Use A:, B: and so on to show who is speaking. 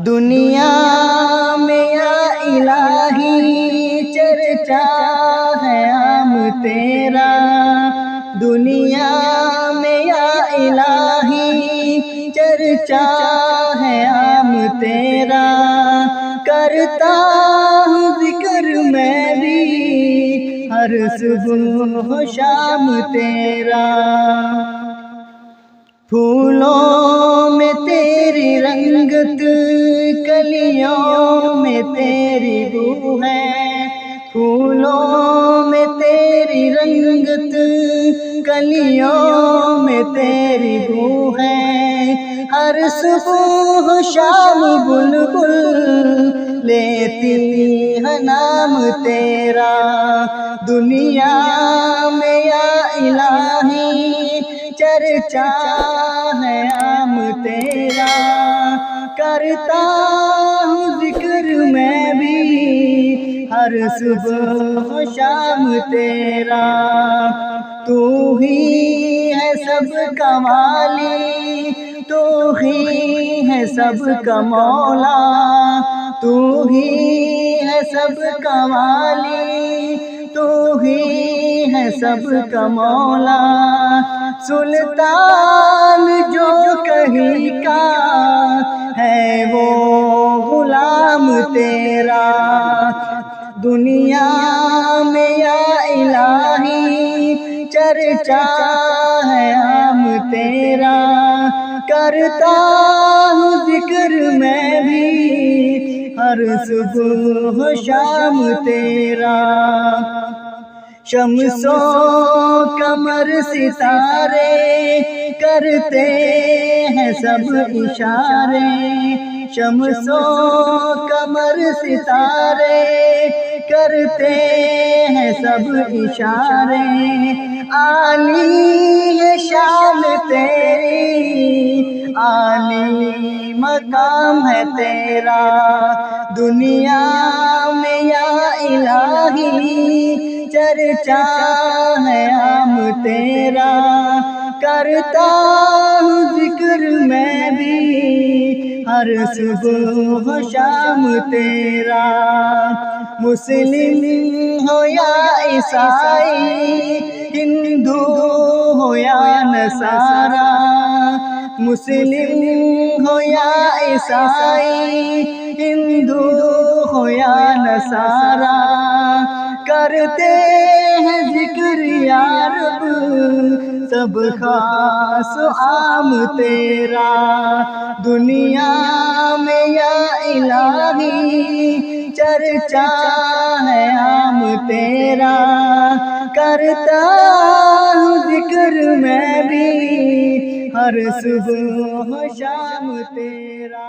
A: دنیا میں یا الہی چرچا ہے عام تیرا، دنیا میں یا الہی چرچا ہے عام تیرا، کرتا ہوں ذکر میں بھی ہر صبح و شام تیرا۔ پھولوں میں تیری رنگت، کلیوں میں تیری بو ہے، پھولوں میں تیری رنگت، کلیوں میں تیری بو ہے، ہر صبح شام بلبل لیتی ہے نام تیرا، دنیا میں یا الہی چرچا ہے عام تیرا، کرتا ہوں ذکر میں بھی ہر صبح و شام تیرا۔ تو ہی ہے سب کا والی، تو ہی ہے سب کا مولا، تو ہی ہے سب کا والی، تو ہی ہے سب کا مولا، سلطان جو کہیں کا ہے وہ غلام تیرا، دنیا میں یا الہی چرچا ہے عام تیرا، کرتا ہوں ذکر میں بھی ہر صبح و شام تیرا۔ شمس و قمر ستارے کرتے ہیں سب اشارے، شمس و قمر ستارے کرتے ہیں سب اشارے، عالی ہے شان تیری، عالی مقام ہے تیرا، دنیا میں یا الہی چرچا ہے عام تیرا، کرتا ہوں ذکر میں بھی ہر صبح و شام تیرا۔ مسلم ہو یا عیسائی، ہندو ہو یا نصارا، مسلم ہو یا عیسائی، ہندو ہو یا نصارا، کرتے ہیں ذکر یا رب سب خاص و عام تیرا، دنیا میں یا الہی چرچا ہے عام تیرا، کرتا ہوں ذکر میں بھی ہر صبح و شام تیرا۔